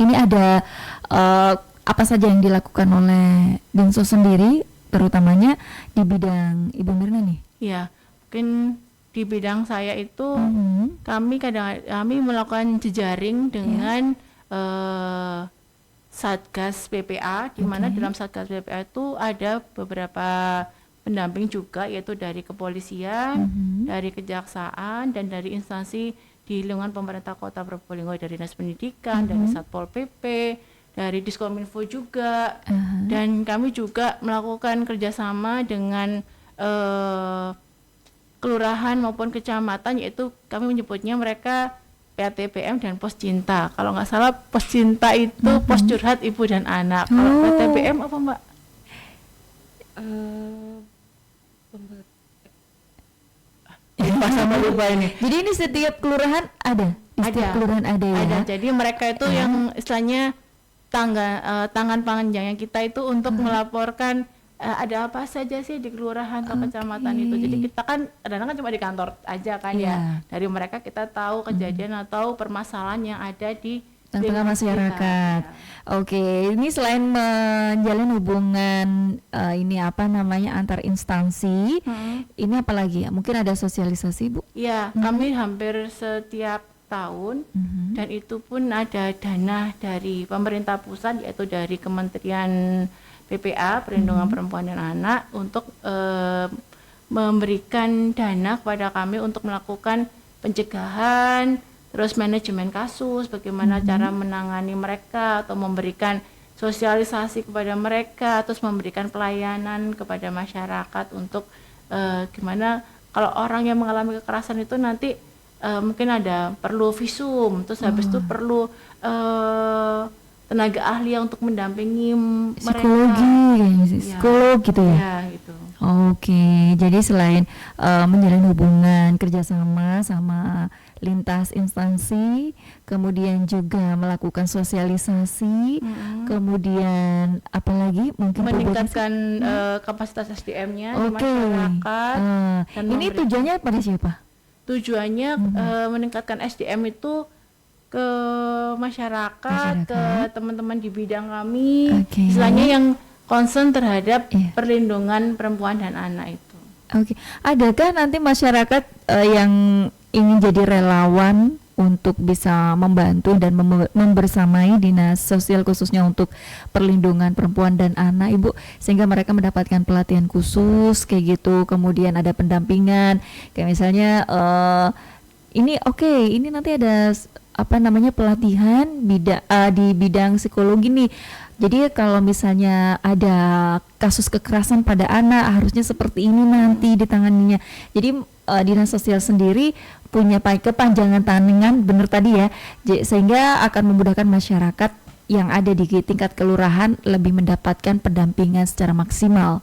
ini ada apa saja yang dilakukan oleh Dinsos sendiri, terutamanya di bidang Ibu Mirna nih? Ya, mungkin di bidang saya itu kami melakukan jejaring dengan Satgas PPA, di mana dalam Satgas PPA itu ada beberapa pendamping juga, yaitu dari kepolisian, dari kejaksaan, dan dari instansi di lingkungan pemerintah Kota Probolinggo, dari Dinas Pendidikan, dari Satpol PP, dari Diskominfo juga, dan kami juga melakukan kerjasama dengan kelurahan maupun kecamatan, yaitu kami menyebutnya mereka PATPM dan Pos Cinta. Kalau nggak salah Pos Cinta itu Pos Curhat Ibu dan Anak. Kalau PATPM apa Mbak? Sama lupa ini. Jadi ini setiap kelurahan ada? Di setiap kelurahan ada ya? Ada. Jadi mereka itu yang istilahnya tangan panjangnya kita itu untuk melaporkan ada apa saja sih di kelurahan atau kecamatan itu. Jadi kita kan kadang-kadang cuma di kantor aja kan ya. Dari mereka kita tahu kejadian atau permasalahan yang ada di tengah masyarakat. Oke, ini selain menjalin hubungan ini apa namanya antar instansi, ini apa lagi ya? Mungkin ada sosialisasi, Bu? Iya, kami hampir setiap tahun dan itu pun ada dana dari pemerintah pusat, yaitu dari Kementerian PPA Perlindungan Perempuan dan Anak untuk memberikan dana kepada kami untuk melakukan pencegahan, terus manajemen kasus, bagaimana cara menangani mereka atau memberikan sosialisasi kepada mereka, terus memberikan pelayanan kepada masyarakat untuk gimana kalau orang yang mengalami kekerasan itu nanti mungkin ada perlu visum, terus habis itu perlu tenaga ahli untuk mendampingi psikolog gitu ya? Ya gitu. Oke, jadi selain menjalin hubungan kerjasama sama lintas instansi, kemudian juga melakukan sosialisasi, kemudian apalagi mungkin meningkatkan kapasitas SDM-nya di masyarakat. Ini tujuannya pada siapa? Tujuannya meningkatkan SDM itu ke masyarakat, ke teman-teman di bidang kami, istilahnya yang concern terhadap perlindungan perempuan dan anak itu. Oke, adakah nanti masyarakat yang ingin jadi relawan untuk bisa membantu dan membersamai dinas sosial khususnya untuk perlindungan perempuan dan anak, Ibu, sehingga mereka mendapatkan pelatihan khusus kayak gitu, kemudian ada pendampingan, kayak misalnya ini nanti ada apa namanya pelatihan di bidang psikologi nih. Jadi kalau misalnya ada kasus kekerasan pada anak harusnya seperti ini nanti ditanganinya. Jadi dinas sosial sendiri punya kepanjangan tangan, benar tadi ya, sehingga akan memudahkan masyarakat yang ada di tingkat kelurahan lebih mendapatkan pendampingan secara maksimal.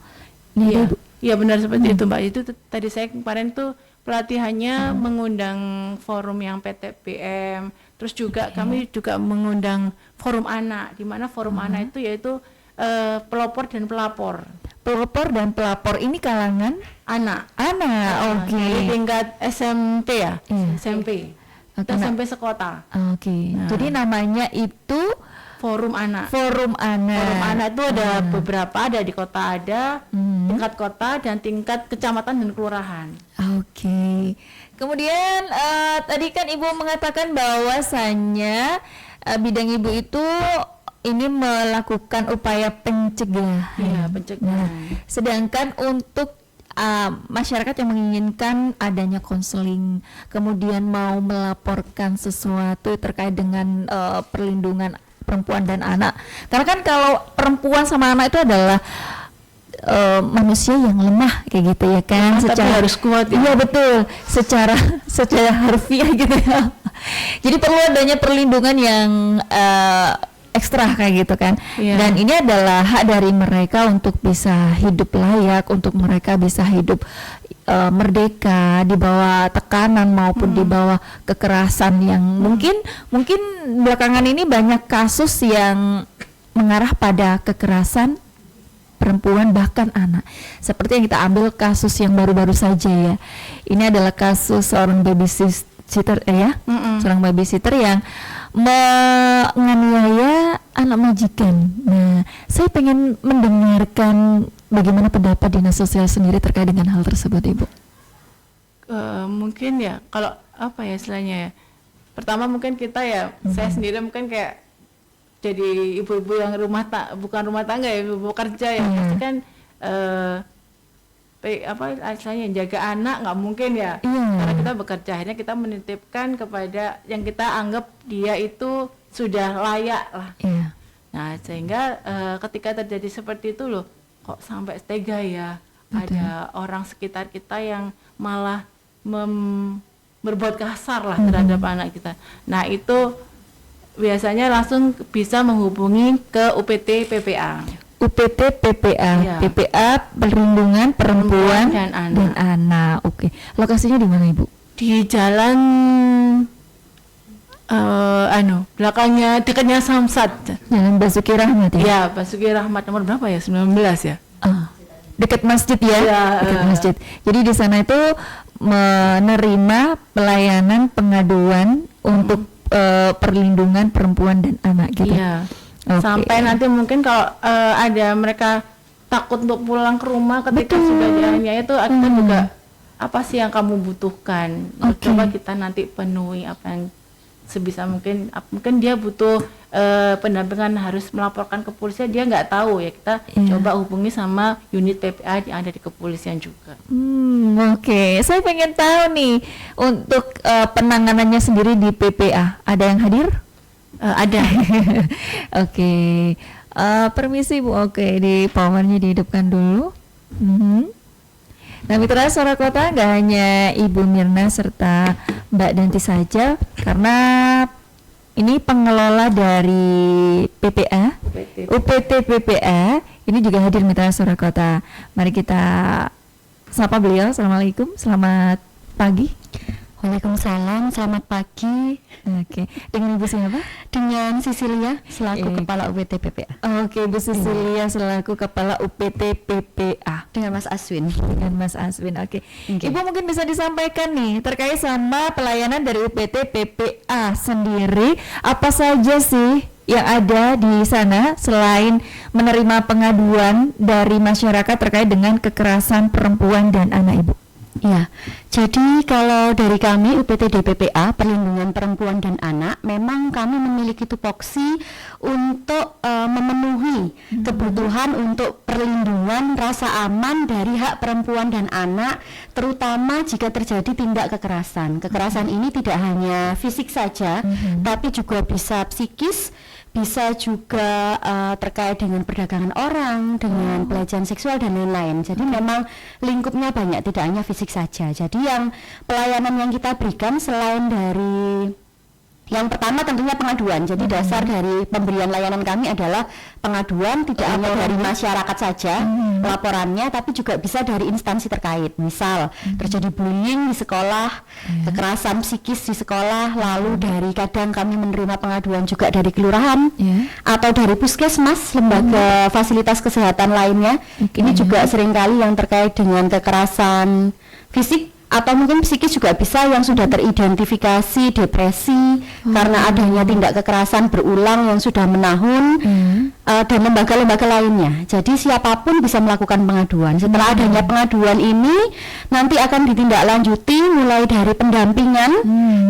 Iya benar seperti itu Mbak. Itu tadi saya kemarin tuh pelatihannya mengundang forum yang PTPM, terus juga kami juga mengundang forum anak, di mana forum anak itu yaitu pelopor dan pelapor. Pelopor dan pelapor ini kalangan anak. Oke. Di tingkat SMP ya, SMP. SMP sekota. Oke. Jadi namanya itu Forum Anak. Forum Anak. Forum Anak itu ada beberapa, ada di kota ada, tingkat kota dan tingkat kecamatan dan kelurahan. Oke. Kemudian tadi kan Ibu mengatakan bahwasannya bidang Ibu itu ini melakukan upaya pencegahan. Iya, pencegahan. Sedangkan untuk masyarakat yang menginginkan adanya konseling, kemudian mau melaporkan sesuatu terkait dengan perlindungan perempuan dan anak. Karena kan kalau perempuan sama anak itu adalah manusia yang lemah kayak gitu ya kan, tapi harus kuat ya. Iya betul, secara harfiah gitu ya. Jadi perlu adanya perlindungan yang ekstra kayak gitu kan. Dan ini adalah hak dari mereka untuk bisa hidup layak, untuk mereka bisa hidup merdeka di bawah tekanan maupun di bawah kekerasan yang mungkin belakangan ini banyak kasus yang mengarah pada kekerasan perempuan bahkan anak. Seperti yang kita ambil kasus yang baru-baru saja ya. Ini adalah kasus seorang babysitter seorang babysitter yang menganiaya anak majikan. Nah, saya pengen mendengarkan bagaimana pendapat Dinas Sosial sendiri terkait dengan hal tersebut, Ibu. Mungkin ya kalau apa ya istilahnya ya, pertama mungkin kita ya saya sendiri mungkin kayak jadi ibu-ibu yang bukan rumah tangga ya, ibu kerja ya, pasti kan apa istilahnya jaga anak nggak mungkin ya, karena kita bekerja, akhirnya kita menitipkan kepada yang kita anggap dia itu sudah layak lah. Nah sehingga ketika terjadi seperti itu loh, kok sampai tega ya. Betul. Ada orang sekitar kita yang malah berbuat kasar lah terhadap anak kita. Nah itu biasanya langsung bisa menghubungi ke UPT PPA. UPT PPA, ya. PPA Perlindungan Perempuan dan Anak. Oke, lokasinya di mana Ibu? Di jalan belakangnya dekatnya Samsat. Jalan Basuki Rahmat ya? Ya, Basuki Rahmat nomor berapa ya? 19 ya? Dekat masjid ya? Dekat masjid. Jadi di sana itu menerima pelayanan pengaduan untuk perlindungan perempuan dan anak gitu. Iya. Okay. Sampai nanti mungkin kalau ada mereka takut untuk pulang ke rumah ketika sudah dianiaya itu, kita juga apa sih yang kamu butuhkan? Coba kita nanti penuhi apa yang sebisa mungkin. Mungkin dia butuh pendampingan, harus melaporkan ke polisi, dia nggak tahu ya, kita coba hubungi sama unit PPA yang ada di kepolisian juga. Oke. Saya pengen tahu nih untuk penanganannya sendiri di PPA, ada yang hadir? Ada. Oke. Permisi Bu. Oke, di powernya dihidupkan dulu. Nah, Mitra Suara Kota nggak hanya Ibu Mirna serta Mbak Danti saja, karena ini pengelola dari PPA, UPT PPA, ini juga hadir Mitra Suara Kota. Mari kita sapa beliau. Assalamualaikum, selamat pagi. Waalaikumsalam, selamat pagi. Oke, dengan Ibu siapa? Dengan Sisilia selaku Kepala UPT PPA. Oke, Bu Sisilia selaku Kepala UPT PPA. Dengan Mas Aswin. Dengan Mas Aswin, oke. Ibu mungkin bisa disampaikan nih terkait sama pelayanan dari UPT PPA sendiri, apa saja sih yang ada di sana selain menerima pengaduan dari masyarakat terkait dengan kekerasan perempuan dan anak, Ibu? Ya, jadi kalau dari kami UPT DPPA Perlindungan Perempuan dan Anak, memang kami memiliki tupoksi untuk memenuhi kebutuhan untuk perlindungan rasa aman dari hak perempuan dan anak, terutama jika terjadi tindak kekerasan. Kekerasan ini tidak hanya fisik saja, tapi juga bisa psikis, bisa juga terkait dengan perdagangan orang, dengan pelecehan seksual dan lain-lain. Jadi memang lingkupnya banyak, tidak hanya fisik saja. Jadi yang pelayanan yang kita berikan selain dari yang pertama tentunya pengaduan. Jadi dasar dari pemberian layanan kami adalah pengaduan, tidak hanya dari masyarakat saja laporannya, tapi juga bisa dari instansi terkait. Misal terjadi bullying di sekolah, kekerasan psikis di sekolah, lalu dari kadang kami menerima pengaduan juga dari kelurahan atau dari puskesmas, lembaga fasilitas kesehatan lainnya. Ini juga seringkali yang terkait dengan kekerasan fisik atau mungkin psikis juga bisa, yang sudah teridentifikasi depresi karena adanya tindak kekerasan berulang yang sudah menahun, dan lembaga-lembaga lainnya. Jadi siapapun bisa melakukan pengaduan. Setelah adanya pengaduan ini nanti akan ditindaklanjuti mulai dari pendampingan.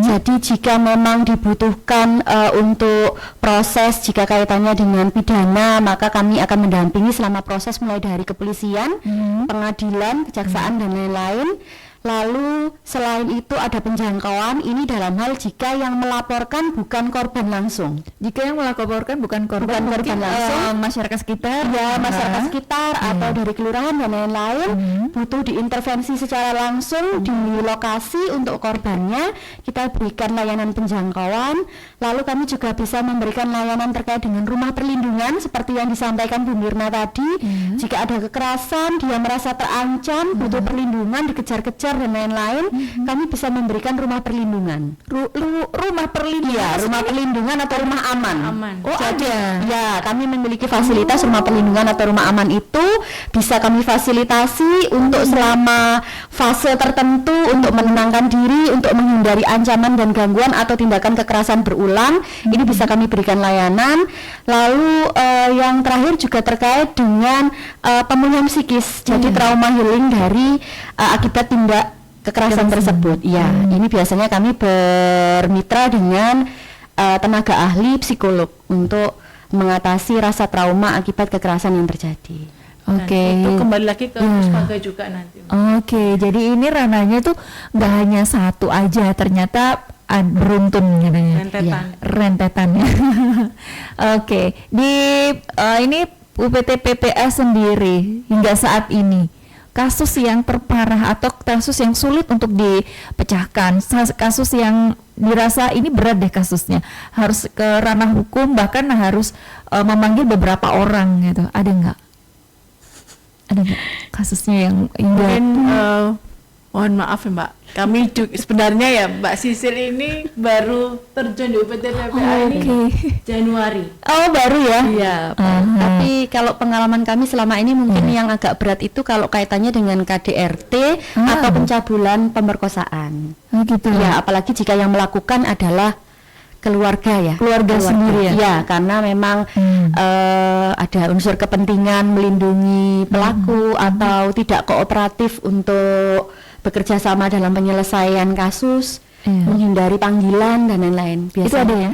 Jadi jika memang dibutuhkan untuk proses, jika kaitannya dengan pidana, maka kami akan mendampingi selama proses mulai dari kepolisian, pengadilan, kejaksaan dan lain-lain. Lalu selain itu ada penjangkauan, ini dalam hal jika yang melaporkan bukan korban langsung. Jika yang melaporkan bukan korban langsung, masyarakat sekitar, ya masyarakat sekitar atau dari kelurahan dan lain-lain, butuh diintervensi secara langsung di lokasi untuk korbannya, kita berikan layanan penjangkauan. Lalu kami juga bisa memberikan layanan terkait dengan rumah perlindungan seperti yang disampaikan Bu Mirna tadi. Jika ada kekerasan, dia merasa terancam, butuh perlindungan, dikejar-kejar shelter dan lain-lain, kami bisa memberikan rumah perlindungan. Rumah perlindungan. Iya, rumah perlindungan atau rumah aman. Oh, Jadi, ada. ya, kami memiliki fasilitas rumah perlindungan atau rumah aman itu bisa kami fasilitasi untuk selama fase tertentu untuk menenangkan diri, untuk menghindari ancaman dan gangguan atau tindakan kekerasan berulang. Ini bisa kami berikan layanan. Lalu yang terakhir juga terkait dengan pemulihan psikis. Jadi trauma healing dari akibat tindak kekerasan tersebut. Ya, ini biasanya kami bermitra dengan tenaga ahli psikolog untuk mengatasi rasa trauma akibat kekerasan yang terjadi. Oke. Itu kembali lagi ke Puspaga juga nanti. Oke, jadi ini ranahnya tuh nggak hanya satu aja, ternyata beruntun gitu ya. Rentetannya. Oke, di ini UPT PPA sendiri hingga saat ini kasus yang terparah atau kasus yang sulit untuk dipecahkan, kasus yang dirasa ini berat deh kasusnya, harus ke ranah hukum, bahkan harus memanggil beberapa orang gitu, ada nggak kasusnya yang mungkin mohon maaf ya Mbak, kami sebenarnya ya Mbak Sisil ini baru terjun di UPT PPA ini Januari. Oh, baru ya? Iya, tapi kalau pengalaman kami selama ini mungkin yang agak berat itu kalau kaitannya dengan KDRT atau pencabulan pemerkosaan. Oh gitu ya, apalagi jika yang melakukan adalah keluarga sendiri ya? Ya, karena memang ada unsur kepentingan melindungi pelaku atau tidak kooperatif untuk bekerja sama dalam penyelesaian kasus, menghindari panggilan dan lain-lain. Itu ada ya?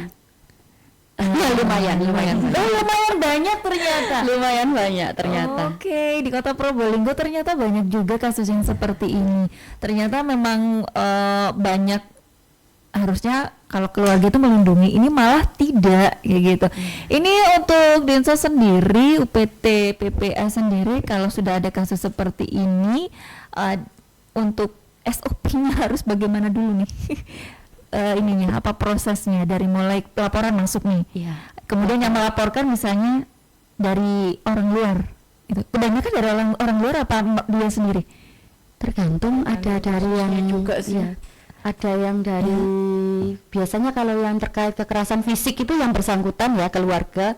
Lumayan banyak ternyata. Lumayan banyak ternyata. Oke, di Kota Probolinggo ternyata banyak juga kasus yang seperti ini. Ternyata memang banyak, harusnya kalau keluarga itu melindungi, ini malah tidak kayak gitu. Ini untuk Dinsos sendiri, UPT PPA sendiri, kalau sudah ada kasus seperti ini, untuk SOP-nya harus bagaimana dulu nih? Ininya apa prosesnya dari mulai laporan masuk nih? Iya. Kemudian yang melaporkan misalnya dari orang luar, itu kebanyakan dari orang luar apa dia sendiri? Tergantung, ada dari yang juga sih. Ya, ada yang dari biasanya kalau yang terkait kekerasan fisik itu yang bersangkutan ya keluarga,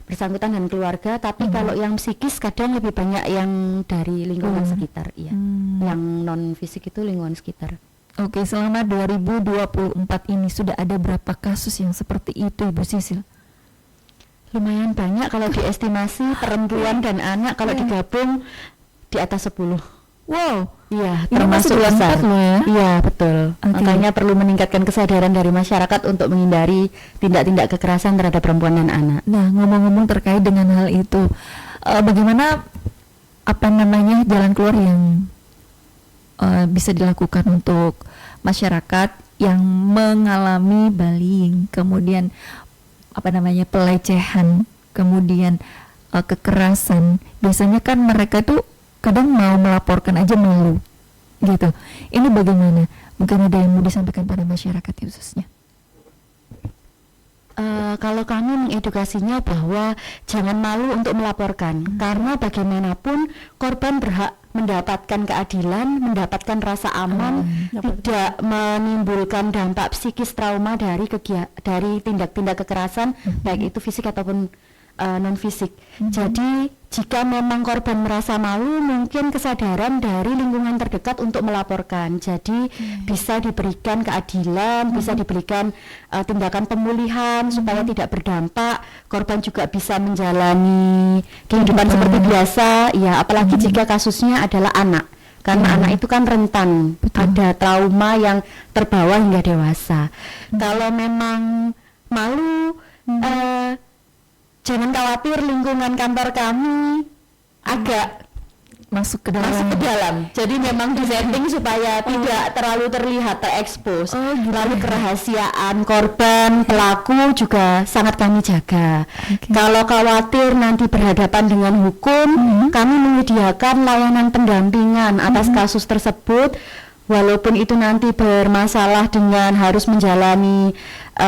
bersangkutan dan keluarga. Tapi kalau yang psikis kadang lebih banyak yang dari lingkungan sekitar, ya. Yang non fisik itu lingkungan sekitar. Oke, selama 2024 ini sudah ada berapa kasus yang seperti itu, Ibu Sisil? Lumayan banyak kalau diestimasi perempuan dan anak kalau digabung di atas 10. Wow, iya, ini masih termasuk besar loh ya? Iya, betul. Makanya perlu meningkatkan kesadaran dari masyarakat untuk menghindari tindak-tindak kekerasan terhadap perempuan dan anak. Nah, ngomong-ngomong terkait dengan hal itu, bagaimana jalan keluar yang bisa dilakukan untuk masyarakat yang mengalami bullying, kemudian pelecehan, kemudian kekerasan. Biasanya kan mereka tuh kadang mau melaporkan aja malu gitu. Ini bagaimana? Mungkin ada yang mau disampaikan pada masyarakat khususnya. Kalau kami mengedukasinya bahwa jangan malu untuk melaporkan, karena bagaimanapun korban berhak mendapatkan keadilan, mendapatkan rasa aman, tidak menimbulkan dampak psikis trauma dari tindak-tindak kekerasan, baik itu fisik ataupun non fisik. Jadi jika memang korban merasa malu, mungkin kesadaran dari lingkungan terdekat untuk melaporkan. Jadi bisa diberikan keadilan, bisa diberikan tindakan pemulihan supaya tidak berdampak. Korban juga bisa menjalani kehidupan seperti biasa. Ya, apalagi jika kasusnya adalah anak. Karena anak itu kan rentan, ada trauma yang terbawa hingga dewasa. Kalau memang malu, jangan khawatir, lingkungan kantor kami agak masuk ke dalam. Jadi memang disetting supaya tidak terlalu terlihat, terekspos. Lalu kerahasiaan korban, pelaku juga sangat kami jaga. Kalau khawatir nanti berhadapan dengan hukum, kami menyediakan layanan pendampingan atas kasus tersebut. Walaupun itu nanti bermasalah dengan harus menjalani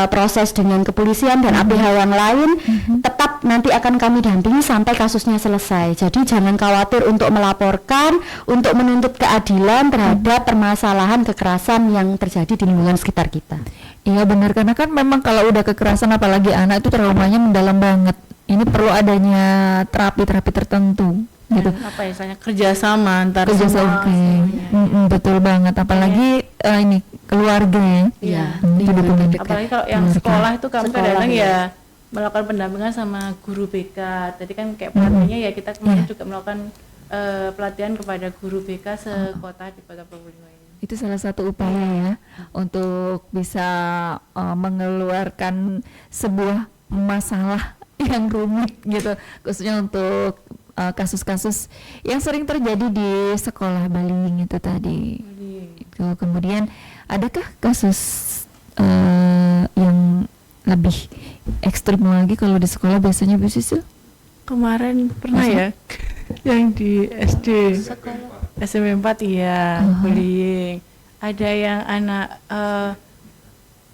proses dengan kepolisian dan pihak yang lain, tetap nanti akan kami dampingi sampai kasusnya selesai. Jadi jangan khawatir untuk melaporkan, untuk menuntut keadilan terhadap permasalahan kekerasan yang terjadi di lingkungan sekitar kita. Iya benar, karena kan memang kalau udah kekerasan apalagi anak itu traumanya mendalam banget. Ini perlu adanya terapi-terapi tertentu gitu. Apa ya, misalnya kerjasama antar Kerjasama, semua. oke. Betul banget, apalagi ini keluarga ya. Iya. Itu dokumen. Apalagi kalau yang Keluarga. sekolah itu kami Sekolah, kadang ya. ya melakukan pendampingan sama guru BK. Tadi kan kayak pelatihannya ya kita kemarin Iya. juga melakukan pelatihan kepada guru BK sekota di Kota Probolinggo ini. Itu salah satu upaya ya untuk bisa mengeluarkan sebuah masalah yang rumit gitu, khususnya untuk kasus-kasus yang sering terjadi di sekolah bullying itu tadi. Itu kemudian adakah kasus yang lebih ekstrim lagi kalau di sekolah biasanya Bu Sisil? Kemarin pernah ya yang di SD SMP 4 ya bullying. Ada yang anak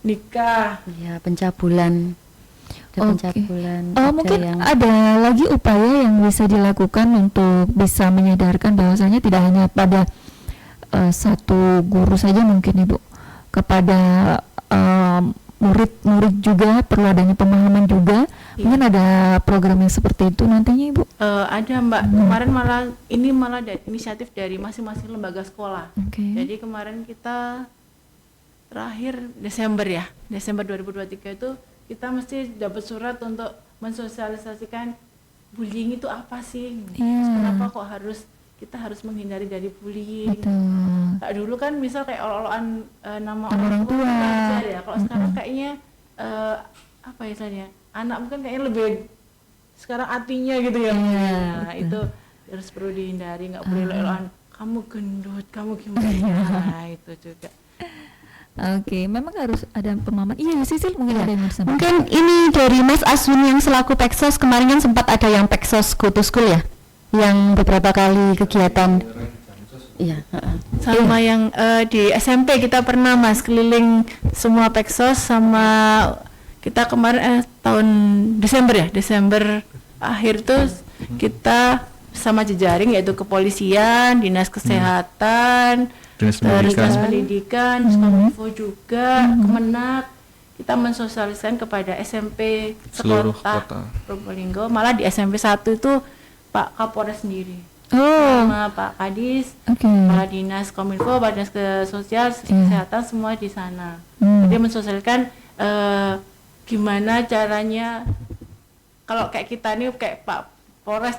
nikah. Iya, pencabulan. Ada Oke. pencabulan. ada Mungkin yang ada lagi upaya yang bisa dilakukan untuk bisa menyadarkan bahwasanya tidak hanya pada satu guru saja mungkin Ibu, kepada murid-murid juga perlu adanya pemahaman juga. Mungkin ada program yang seperti itu nantinya Ibu. Ada Mbak, kemarin malah dari inisiatif dari masing-masing lembaga sekolah. Oke. Jadi kemarin kita terakhir Desember 2023 itu kita mesti dapat surat untuk mensosialisasikan bullying itu apa sih? Iya. Kenapa kok kita harus menghindari dari bullying? Betul. Kayak dulu kan misal kayak olo-oloan nama Orang tua. belajar ya. Kalau sekarang kayaknya apa ya istilahnya? Anak mungkin kayaknya lebih sekarang artinya gitu ya. Iya, Nah, betul. itu harus perlu dihindari, nggak boleh olo-oloan kamu gendut, kamu gimana. Nah, itu juga. Oke, memang harus ada pemahaman. Iya, Sisil mungkin ada yang mau disampaikan. Mungkin ini dari Mas Aswin yang selaku Peksos, kemarin kan sempat ada yang Peksos Go to School ya, yang beberapa kali kegiatan. Iya. Sama yang di SMP kita pernah Mas keliling semua Peksos sama kita kemarin tahun Desember akhir tuh kita sama jejaring yaitu kepolisian, dinas kesehatan, Dinas terus Pendidikan. dinas pendidikan, Kominfo juga, Kemenak. Kita mensosialisasikan kepada SMP Seluruh sekota kota. Probolinggo, malah di SMP 1 itu Pak Kapolres sendiri Oh, sama Pak Kadis, oke. Kepala Dinas Kominfo, Dinas Sosial, Kesehatan semua di sana. Jadi mensosialisasikan gimana caranya kalau kayak kita nih kayak Pak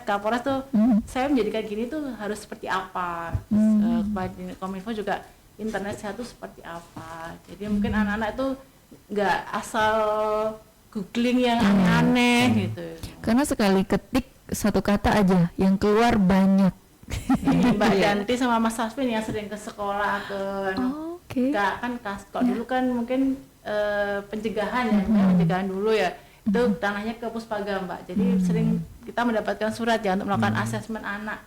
Kapolres tuh saya menjadikan gini tuh harus seperti apa. Kepala Dinas Kominfo juga internet sehat tuh seperti apa. Jadi mungkin anak-anak tuh nggak asal googling yang aneh-aneh gitu. Karena sekali ketik satu kata aja yang keluar banyak. Mbak Yanti sama Mas Sasmin yang sering ke sekolah Oke. kalau dulu kan mungkin pencegahan ya, pencegahan dulu ya itu tanahnya ke Puspaga Mbak, jadi sering kita mendapatkan surat ya untuk melakukan asesmen anak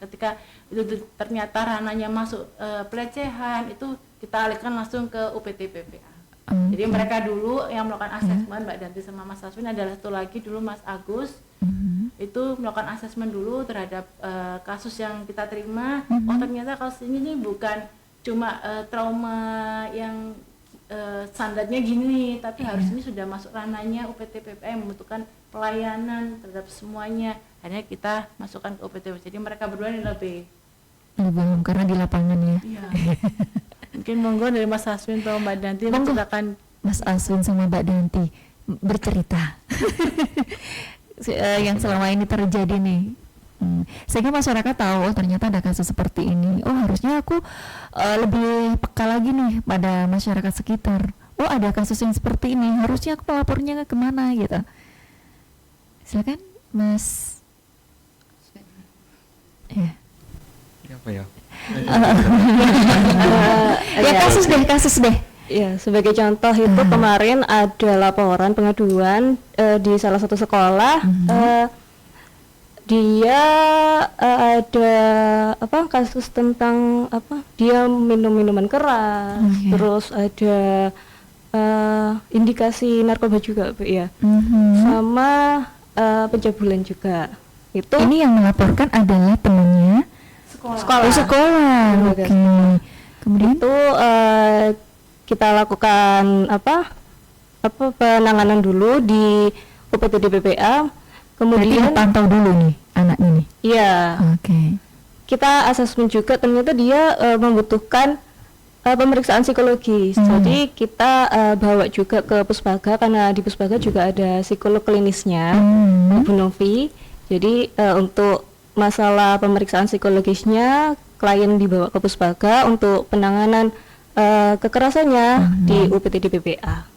ketika itu ternyata ranahnya masuk pelecehan itu kita alihkan langsung ke UPT PPA. Jadi mereka dulu yang melakukan asesmen Mbak Yanti sama Mas Sasmin, adalah satu lagi dulu Mas Agus itu melakukan asesmen dulu terhadap kasus yang kita terima. Oh ternyata kasus ini nih bukan cuma trauma yang standarnya gini, tapi harus ini sudah masuk ranahnya UPT PPA yang membutuhkan pelayanan terhadap semuanya. Akhirnya kita masukkan ke UPT. Jadi mereka berdua ini lebih Belum karena di lapangan ya. iya. Mungkin monggo dari Mas Aswin atau Mbak Danti Monggo. silakan. Mas Aswin sama Mbak Danti bercerita yang selama ini terjadi nih. Sehingga masyarakat tahu oh ternyata ada kasus seperti ini. Oh harusnya aku lebih peka lagi nih pada masyarakat sekitar. Oh ada kasus yang seperti ini, harusnya aku melapornya kemana gitu. Silakan Mas. Ya. Apa ya? Ya kasus deh. Ya, sebagai contoh itu kemarin ada laporan pengaduan di salah satu sekolah. Dia ada kasus tentang dia minum minuman keras, terus ada indikasi narkoba juga Bu ya. Sama pencabulan juga. Itu Ini yang melaporkan adalah temannya Sekolah. Oh, sekolah. Iya, Oke. Kemudian itu kita lakukan apa penanganan dulu di UPTD PPA. berarti Kemudian dipantau dulu nih anaknya nih. iya, Oke. kita asesmen juga, ternyata dia membutuhkan pemeriksaan psikologis. Jadi kita bawa juga ke Puspaga, karena di Puspaga juga ada psikolog klinisnya, Bu Novi. Jadi untuk masalah pemeriksaan psikologisnya, klien dibawa ke Puspaga untuk penanganan kekerasannya di UPTD PPA.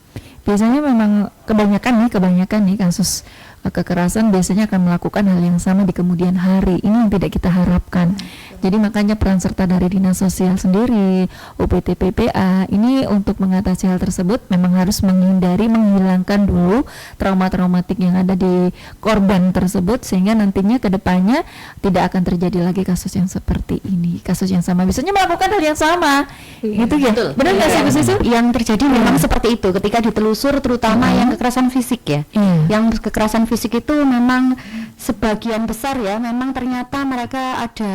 Biasanya memang kebanyakan nih kasus kekerasan biasanya akan melakukan hal yang sama di kemudian hari. Ini yang tidak kita harapkan. Jadi makanya peran serta dari Dinas Sosial sendiri, UPT PPA ini untuk mengatasi hal tersebut memang harus menghilangkan dulu trauma-traumatik yang ada di korban tersebut, sehingga nantinya ke depannya tidak akan terjadi lagi kasus yang seperti ini, kasus yang sama. Biasanya melakukan hal yang sama, gitu ya? Betul. Benar nggak sih Bu Susu? Yang terjadi memang seperti itu ketika ditelusur, terutama yang kekerasan fisik ya. Iya. Yang kekerasan fisik itu memang sebagian besar ya, memang ternyata mereka ada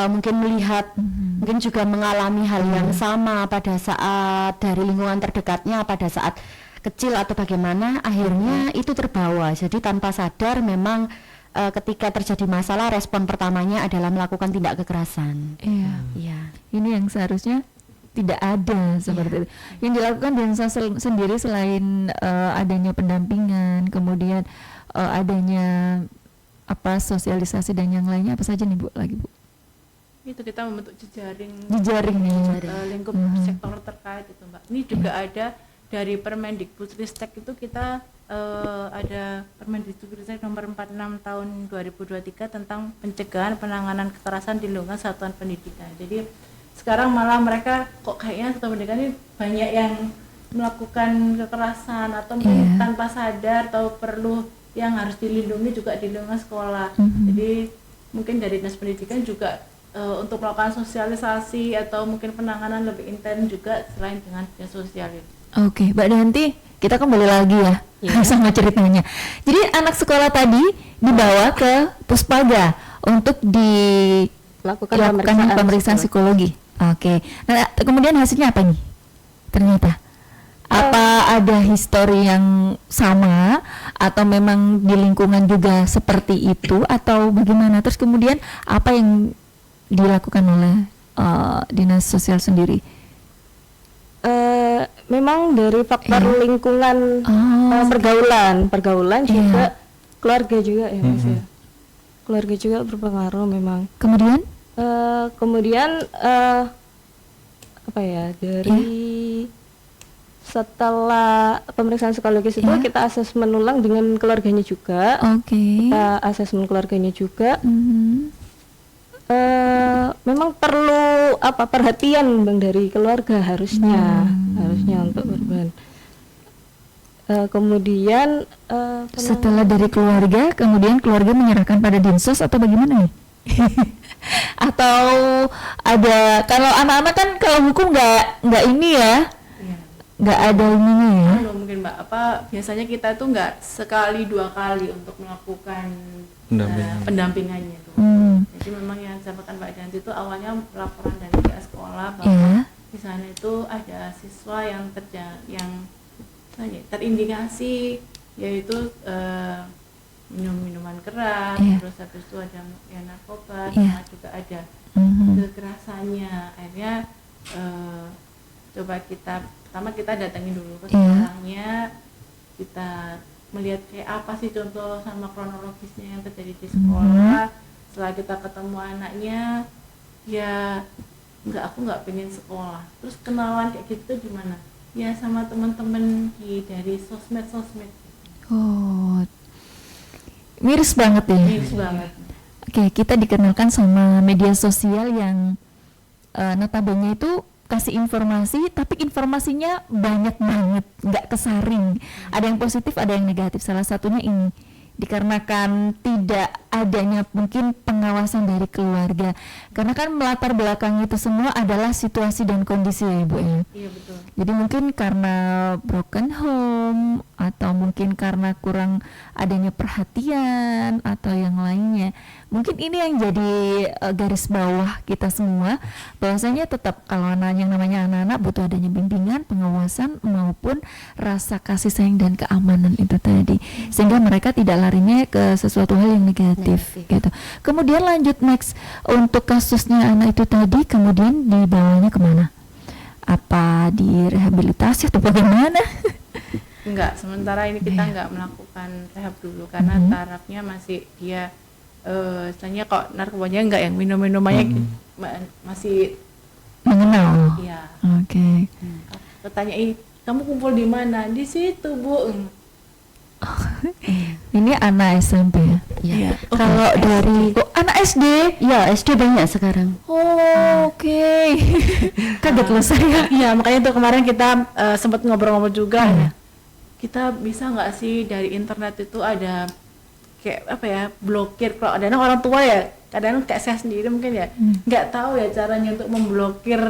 mungkin melihat, mungkin juga mengalami hal yang sama pada saat dari lingkungan terdekatnya, pada saat kecil atau bagaimana, akhirnya itu terbawa. Jadi tanpa sadar memang ketika terjadi masalah, respon pertamanya adalah melakukan tindak kekerasan. Iya. Iya. Ini yang seharusnya tidak ada seperti itu. Yang dilakukan Densa sendiri selain adanya pendampingan, kemudian adanya sosialisasi dan yang lainnya, apa saja nih Bu lagi Bu? Itu kita membentuk jejaring Jejaring nih. lingkup sektor terkait itu Mbak. Ini juga ada dari Permendikbudristek itu kita ada Permendikbudristek nomor 46 tahun 2023 tentang pencegahan penanganan kekerasan di lingkungan satuan pendidikan. Jadi sekarang malah mereka kok kayaknya satuan pendidikan ini banyak yang melakukan kekerasan atau mungkin tanpa sadar atau perlu yang harus dilindungi juga di lingkungan sekolah. Jadi mungkin dari Dinas Pendidikan juga untuk melakukan sosialisasi atau mungkin penanganan lebih intens juga selain dengan dinas sosial itu. Oke, Mbak Danti, kita kembali lagi ya sama ceritanya. Jadi anak sekolah tadi dibawa ke Puspaga untuk dilakukan pemeriksaan psikologi. Oke. Nah, kemudian hasilnya apa nih? Ternyata apa ada histori yang sama atau memang di lingkungan juga seperti itu atau bagaimana? Terus kemudian apa yang dilakukan oleh Dinas Sosial sendiri? Memang dari faktor lingkungan, pergaulan juga keluarga juga ya Mas ya. Keluarga juga berpengaruh memang. Kemudian dari setelah pemeriksaan psikologis itu kita asesmen ulang dengan keluarganya juga. Kita asesmen keluarganya juga. Memang perlu perhatian Bang dari keluarga harusnya untuk korban. Kemudian setelah dari keluarga, kemudian keluarga menyerahkan pada Dinsos atau bagaimana nih? Atau ada, kalau anak-anak kan kalau hukum nggak ini ya, nggak ada ininya ya. Mungkin Mbak, biasanya kita tuh nggak sekali dua kali untuk melakukan pendampingannya tuh. Jadi memang yang disampaikan Mbak Danti itu awalnya laporan dari pihak sekolah bahwa di sana itu ada siswa yang terindikasi yaitu minum minuman keras, terus habis itu ada yang narkoba, sama juga ada kekerasannya. Akhirnya coba pertama kita datangin dulu ke sekolahnya, kita melihat kayak apa sih contoh sama kronologisnya yang terjadi di sekolah. Setelah kita ketemu anaknya, ya aku nggak pengen sekolah. Terus kenalan kayak gitu gimana? Ya sama teman-teman dari sosmed. Oh, miris banget ya. Miris banget. Oke, kita dikenalkan sama media sosial yang notabene itu kasih informasi, tapi informasinya banyak banget, nggak kesaring. Ada yang positif, ada yang negatif. Salah satunya ini dikarenakan tidak adanya mungkin pengawasan dari keluarga, karena kan melatar belakang itu semua adalah situasi dan kondisi ya Ibu ya. Iya betul. Jadi mungkin karena broken home atau mungkin karena kurang adanya perhatian atau yang lainnya. Mungkin ini yang jadi garis bawah kita semua, bahwasanya tetap kalau yang namanya anak-anak butuh adanya bimbingan, pengawasan maupun rasa kasih sayang dan keamanan itu tadi. Sehingga mereka tidak larinya ke sesuatu hal yang negatif gitu. Kemudian lanjut next, untuk kasusnya anak itu tadi kemudian dibawanya kemana? Apa direhabilitasi atau bagaimana? Enggak, sementara ini kita enggak melakukan rehab dulu karena tarafnya masih dia istilahnya kok narkobanya enggak yang minum-minumannya masih Mengenal. iya. Oke. Pertanyaan, kamu kumpul di mana? Di situ, Bu. Ini anak SMP ya? Iya. Oh, Kalau dari Anak SD? ya SD banyak sekarang. Oh, oke. Kaget loh saya. Iya, makanya tuh kemarin kita sempat ngobrol-ngobrol juga. Kita bisa nggak sih dari internet itu ada kayak apa ya, blokir. Kalau ada orang tua ya, kadang kayak saya sendiri mungkin ya nggak tahu ya caranya untuk memblokir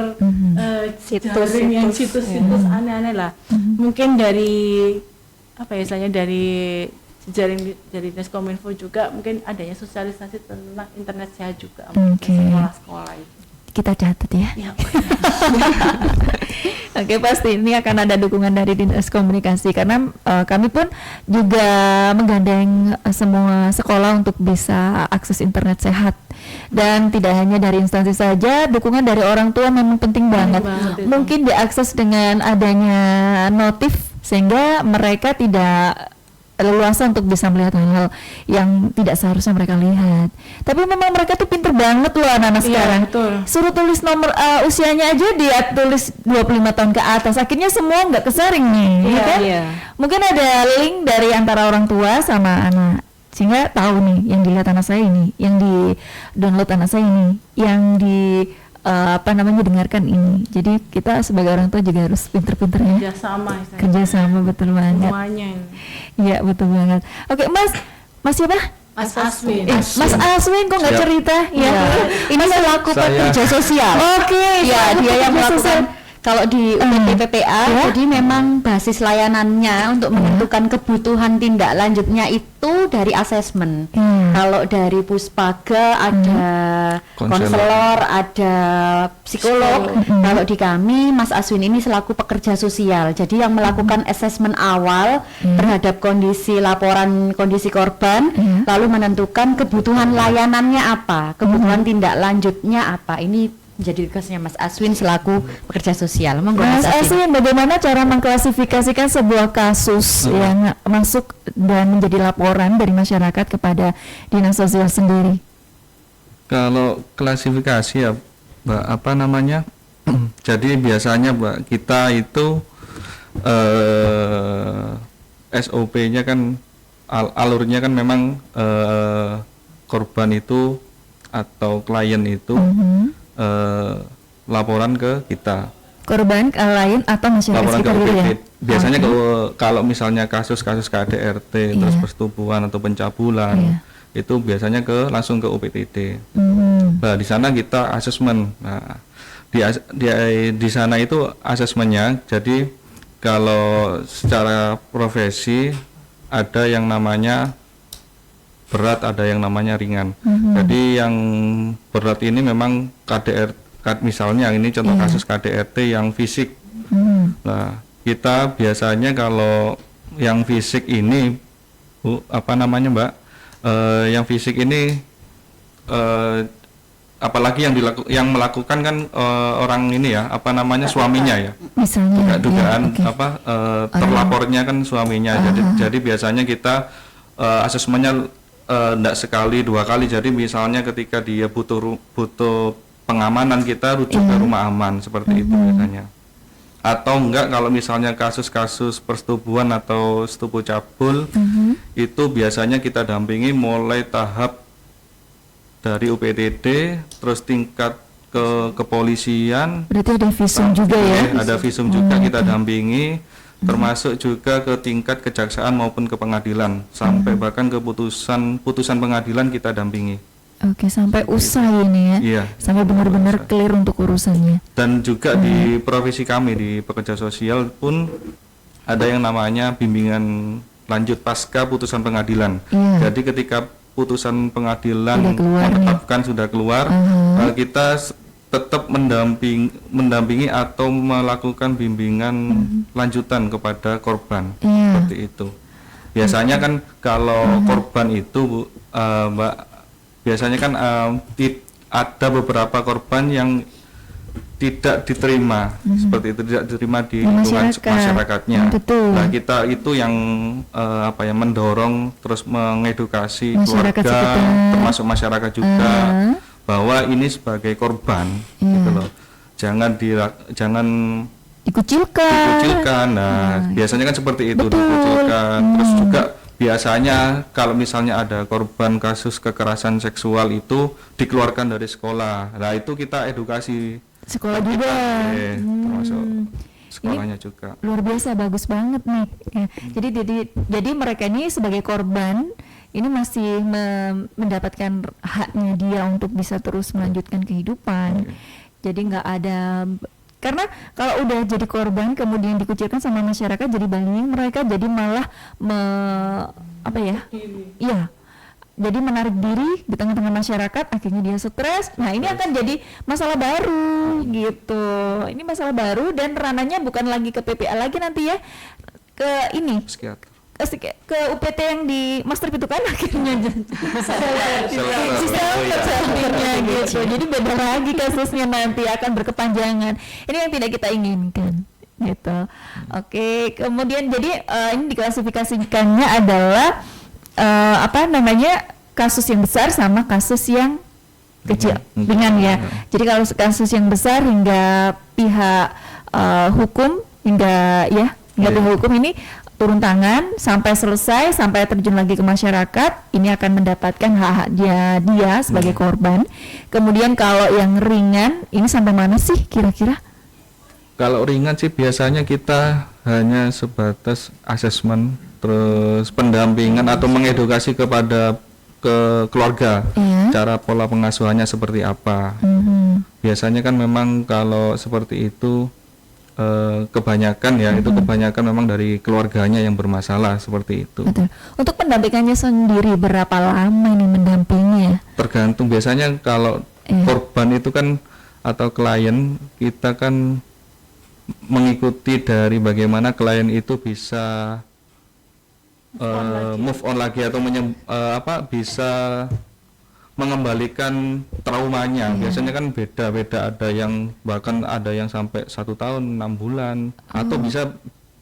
jaring yang situs-situs aneh-aneh lah. Mungkin dari apa ya, istilahnya dari jaring dari Diskominfo juga mungkin adanya sosialisasi tentang internet sehat juga Oke. sekolah-sekolah itu. Kita catat ya. Ya, Oke, pasti ini akan ada dukungan dari Dinas Komunikasi karena kami pun juga menggandeng semua sekolah untuk bisa akses internet sehat, dan tidak hanya dari instansi saja, dukungan dari orang tua memang penting banget. banget itu. Mungkin diakses dengan adanya notif sehingga mereka tidak leluasa untuk bisa melihat hal-hal yang tidak seharusnya mereka lihat. Tapi memang mereka tuh pinter banget loh anak-anak Iya, sekarang. betul. Suruh tulis nomor usianya aja, dia tulis 25 tahun ke atas. Akhirnya semua nggak kesaring nih, ya kan? Iya. Mungkin ada link dari antara orang tua sama anak, sehingga tahu nih yang dilihat anak saya ini, yang di download anak saya ini, yang di dengarkan ini. Jadi kita sebagai orang tua juga harus pinter-pinter ya. kerjasama istilahnya. Kerjasama, betul banget. Semuanya ini. Iya, betul banget. Oke, Mas siapa? Mas Aswin. Mas Aswin kok nggak Siap. cerita? Ya. Ini selaku Saya- pekerja sosial. Oke, Ya, selaku dia yang pekerja sosial. melakukan. Kalau di UPT PPA, Ya. jadi memang basis layanannya untuk menentukan kebutuhan tindak lanjutnya itu dari asesmen. Hmm. Kalau dari Puspaga ada konselor, ada psikolog. Kalau di kami, Mas Aswin ini selaku pekerja sosial. Jadi yang melakukan asesmen awal terhadap kondisi laporan kondisi korban, lalu menentukan kebutuhan layanannya apa, kebutuhan tindak lanjutnya apa. Ini menjadi tugasnya Mas Aswin selaku pekerja sosial. Monggo Mas Mas Aswin. Aswin, bagaimana cara mengklasifikasikan sebuah kasus yang masuk dan menjadi laporan dari masyarakat kepada dinas sosial sendiri? Kalau klasifikasi ya, Mbak, apa namanya? Jadi biasanya Mbak, kita itu SOP-nya kan alurnya kan memang korban itu atau klien itu laporan ke kita. Korban lain atau masyarakat Laporan ke sekitar dulu ya? OPD. Biasanya kalau misalnya kasus-kasus KDRT terus Iya. persetubuhan atau pencabulan itu biasanya langsung ke OPTD. Nah, di sana kita asesmen. Nah, di sana itu asesmennya. Jadi kalau secara profesi ada yang namanya berat, ada yang namanya ringan. Jadi yang berat ini memang misalnya ini contoh kasus KDRT yang fisik. Nah, kita biasanya kalau yang fisik ini, Bu, apa namanya Mbak? Yang fisik ini apalagi yang melakukan kan orang ini ya, apa namanya, suaminya ya. Misalnya, Dugaan ya, oke. terlapornya kan suaminya. Jadi biasanya kita asesmennya enggak sekali, 2 kali. Jadi misalnya ketika dia butuh pengamanan, kita rujuk ke rumah aman seperti itu biasanya. Atau enggak kalau misalnya kasus-kasus persetubuhan atau setubu cabul, itu biasanya kita dampingi mulai tahap dari UPTD terus tingkat ke kepolisian. Berarti ada visum juga ya? Ada visum juga kita dampingi termasuk juga ke tingkat kejaksaan maupun ke pengadilan, sampai bahkan ke putusan pengadilan kita dampingi. Oke, sampai usai ini ya. Iya. Sampai benar-benar clear untuk urusannya. Dan juga di profesi kami di pekerja sosial pun ada yang namanya bimbingan lanjut pasca putusan pengadilan. Iya. Jadi ketika putusan pengadilan Sudah keluar nih. menetapkan sudah keluar, kita tetap mendampingi atau melakukan bimbingan lanjutan kepada korban. Iya. Seperti itu. Biasanya kan kalau korban itu Bu, Mbak, biasanya kan ada beberapa korban yang tidak diterima, seperti itu, tidak diterima di lingkungan masyarakatnya. Betul. Nah, kita itu yang mendorong terus mengedukasi Masyarakat keluarga, sekitar. termasuk masyarakat juga, bahwa ini sebagai korban, gitu loh. Jangan dikucilkan. Nah, biasanya kan seperti itu, dikucilkan. Terus juga biasanya kalau misalnya ada korban kasus kekerasan seksual itu dikeluarkan dari sekolah. Nah, itu kita edukasi Sekolah juga. termasuk sekolahnya juga. Luar biasa, bagus banget nih. Ya. Jadi mereka ini sebagai korban ini masih mendapatkan haknya dia untuk bisa terus melanjutkan kehidupan. Jadi nggak ada, karena kalau udah jadi korban kemudian dikucilkan sama masyarakat, jadi bullying, mereka jadi malah iya, jadi menarik diri di tengah-tengah masyarakat, akhirnya dia stres. Nah, ini akan jadi masalah baru gitu. Ini masalah baru dan ranahnya bukan lagi ke PPA lagi nanti ya, ke ini Psikiater. ke UPT yang di Master itu kan akhirnya gitu. Jadi beda lagi kasusnya, nanti akan berkepanjangan. Ini yang tidak kita inginkan gitu. Oke, kemudian jadi ini diklasifikasikannya adalah kasus yang besar sama kasus yang kecil, ringan ya. Jadi kalau kasus yang besar hingga pihak hukum pihak hukum ini turun tangan sampai selesai, sampai terjun lagi ke masyarakat, ini akan mendapatkan hak-hak dia sebagai korban. Kemudian kalau yang ringan, ini sampai mana sih kira-kira? Kalau ringan sih biasanya kita hanya sebatas asesmen, terus pendampingan atau mengedukasi kepada keluarga, cara pola pengasuhannya seperti apa. Biasanya kan memang kalau seperti itu kebanyakan memang dari keluarganya yang bermasalah, seperti itu. Betul. Untuk pendampingannya sendiri berapa lama ini mendampingi? Tergantung, biasanya kalau korban itu kan atau klien, kita kan mengikuti dari bagaimana klien itu bisa move on lagi atau bisa mengembalikan traumanya. Biasanya kan beda-beda, ada yang bahkan ada yang sampai 1 tahun 6 bulan atau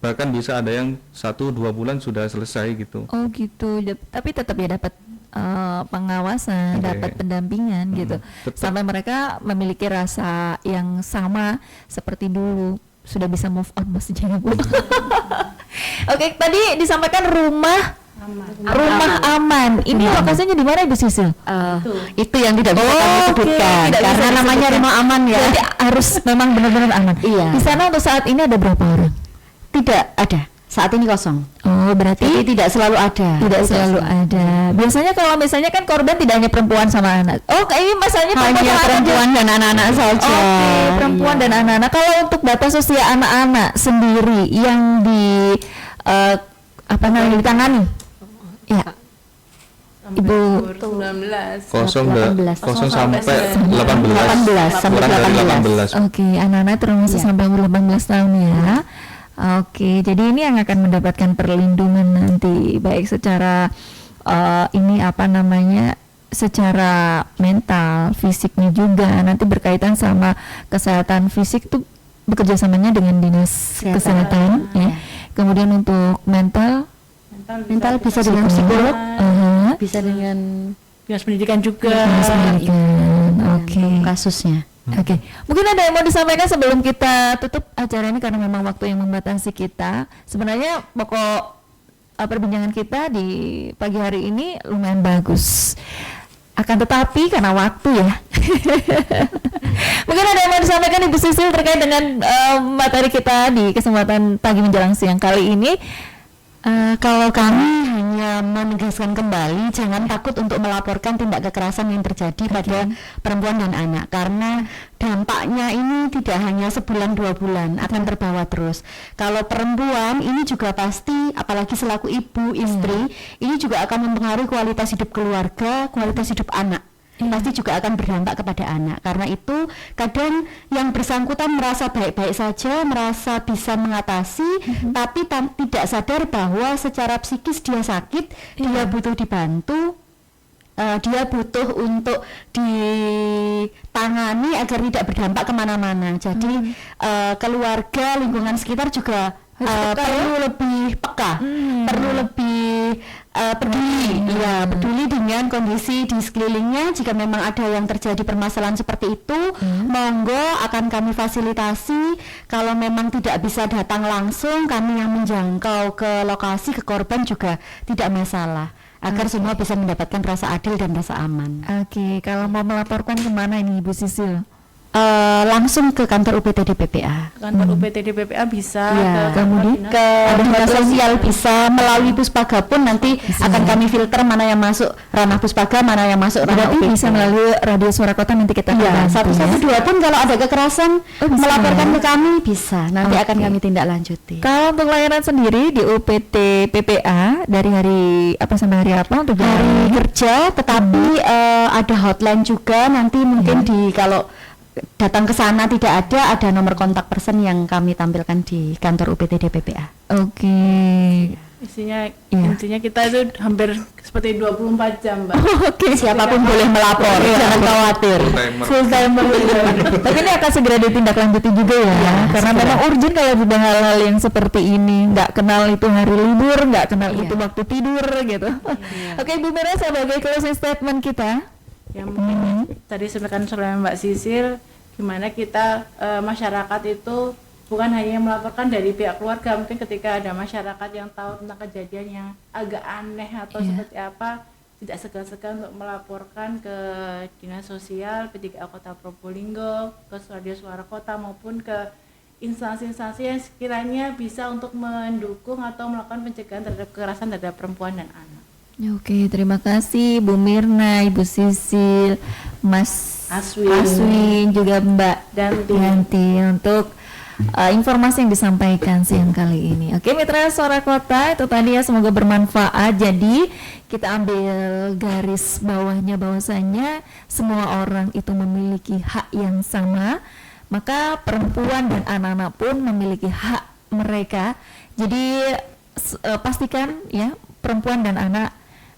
bahkan bisa ada yang 1-2 bulan sudah selesai gitu. Oh gitu, tapi tetap ya dapat pengawasan, dapat pendampingan gitu, sampai mereka memiliki rasa yang sama seperti dulu, sudah bisa move on maksudnya Bu. Oke, tadi disampaikan rumah aman. Ini lokasinya di mana Ibu Sisil? Itu yang tidak bisa kami sebutkan karena namanya rumah aman ya. Jadi harus memang benar-benar aman. Iya. Di sana untuk saat ini ada berapa orang? Tidak ada. Saat ini kosong. Oh, berarti Jadi tidak selalu ada. tidak selalu ada. Biasanya kalau misalnya kan korban tidak hanya perempuan sama anak. Oh, ini masalahnya Hanya perempuan dan anak-anak saja. Oke, perempuan dan anak-anak. Kalau untuk batas usia anak-anak sendiri yang ditangani, ya, Ibu, 19. Kosong sampai 18 sampai kurang dari 18. Oke, anak-anak termasuk sampai umur 18 tahun ya. Oke, jadi ini yang akan mendapatkan perlindungan nanti, baik secara secara mental, fisiknya juga. Nanti berkaitan sama kesehatan fisik tuh bekerjasamanya dengan dinas kesehatan ya. Kemudian untuk mental bisa dengan psikolog, bisa dengan Dinas pendidikan juga. Oke. kasusnya. Oke, mungkin ada yang mau disampaikan sebelum kita tutup acara ini karena memang waktu yang membatasi kita. Sebenarnya pokok perbincangan kita di pagi hari ini lumayan bagus. Akan tetapi karena waktu ya, Mungkin ada yang mau disampaikan Ibu Sisil terkait dengan materi kita di kesempatan pagi menjelang siang kali ini. Kalau kami hanya menegaskan kembali jangan takut untuk melaporkan tindak kekerasan yang terjadi pada perempuan dan anak, karena dampaknya ini tidak hanya sebulan 2 bulan, akan terbawa terus. Kalau perempuan ini juga pasti, apalagi selaku ibu, istri, ini juga akan mempengaruhi kualitas hidup keluarga, kualitas hidup anak. Pasti juga akan berdampak kepada anak. Karena itu kadang yang bersangkutan merasa baik-baik saja, merasa bisa mengatasi, tapi tidak sadar bahwa secara psikis dia sakit, dia butuh dibantu, dia butuh untuk ditangani agar tidak berdampak kemana-mana. Jadi keluarga, lingkungan sekitar juga perlu lebih peka, perlu lebih peduli, peduli dengan kondisi di sekelilingnya. Jika memang ada yang terjadi permasalahan seperti itu, monggo akan kami fasilitasi. Kalau memang tidak bisa datang langsung, kami yang menjangkau ke lokasi, ke korban juga tidak masalah, agar semua bisa mendapatkan rasa adil dan rasa aman. Oke, kalau mau melaporkan kemana ini Ibu Sisil? Langsung ke kantor UPTD PPA. Kantor UPTD PPA bisa, kemudian Ke dinas sosial bisa, melalui Puspaga pun nanti akan kami filter mana yang masuk ranah Puspaga, mana yang masuk ranah berarti UPT. bisa melalui Radio Suara Kota, nanti kita bantu, 112 pun kalau ada kekerasan bisa. melaporkan ke kami bisa, nanti akan kami tindak lanjuti. Kalau untuk layanan sendiri di UPT PPA dari hari apa sampai hari apa untuk Hari kerja, tetapi ada hotline juga, nanti mungkin di kalau datang ke sana tidak ada nomor kontak person yang kami tampilkan di kantor UPTD PPA. Oke. Intinya kita itu hampir seperti 24 jam, Mbak. Oke. Siapapun boleh melapor, jangan khawatir. Full timer. Tapi ini akan segera ditindaklanjuti juga ya, karena memang urgent kalau sudah hal-hal yang seperti ini. Nggak kenal itu hari libur, nggak kenal itu waktu tidur gitu. Oke, Bu Mira, sebagai closing statement kita. Ya mungkin tadi sampaikan oleh Mbak Sisil, gimana kita masyarakat itu bukan hanya melaporkan dari pihak keluarga, mungkin ketika ada masyarakat yang tahu tentang kejadian yang agak aneh atau seperti apa, tidak segan-segan untuk melaporkan ke Dinas Sosial P3A Kota Probolinggo, ke Radio Suara Kota maupun ke instansi-instansi yang sekiranya bisa untuk mendukung atau melakukan pencegahan terhadap kekerasan terhadap perempuan dan anak. Oke, terima kasih Bu Mirna, Ibu Sisil, Mas Aswin, juga Mbak Yanti untuk informasi yang disampaikan siang kali ini. Oke, Mitra Suara Kota, itu tadi ya, semoga bermanfaat. Jadi kita ambil garis bawahnya bahwasanya semua orang itu memiliki hak yang sama, maka perempuan dan anak-anak pun memiliki hak mereka. Jadi pastikan ya, perempuan dan anak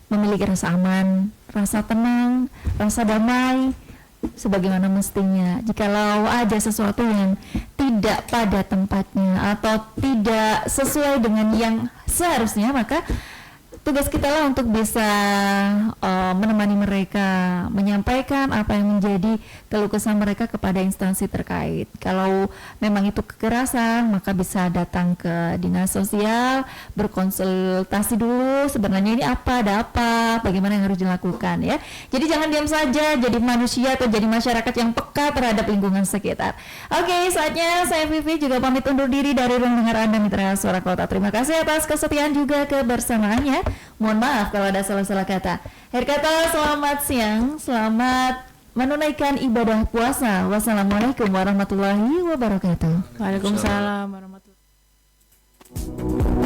memiliki rasa aman, rasa tenang, rasa damai sebagaimana mestinya. Jikalau ada sesuatu yang tidak pada tempatnya atau tidak sesuai dengan yang seharusnya, maka tugas kita lah untuk bisa menemani mereka, menyampaikan apa yang menjadi keluh kesah mereka kepada instansi terkait. Kalau memang itu kekerasan, maka bisa datang ke dinas sosial, berkonsultasi dulu sebenarnya ini apa, ada apa, bagaimana yang harus dilakukan ya. Jadi jangan diam saja, jadi manusia atau jadi masyarakat yang peka terhadap lingkungan sekitar. Oke, saatnya saya Vivi juga pamit undur diri dari ruang dengar Anda Mitra Suara Kota. Terima kasih atas kesetiaan juga kebersamaannya. Mohon maaf kalau ada salah-salah kata. Akhir kata, selamat siang, selamat menunaikan ibadah puasa. Wassalamualaikum warahmatullahi wabarakatuh. Waalaikumsalam warahmatullahi wabarakatuh.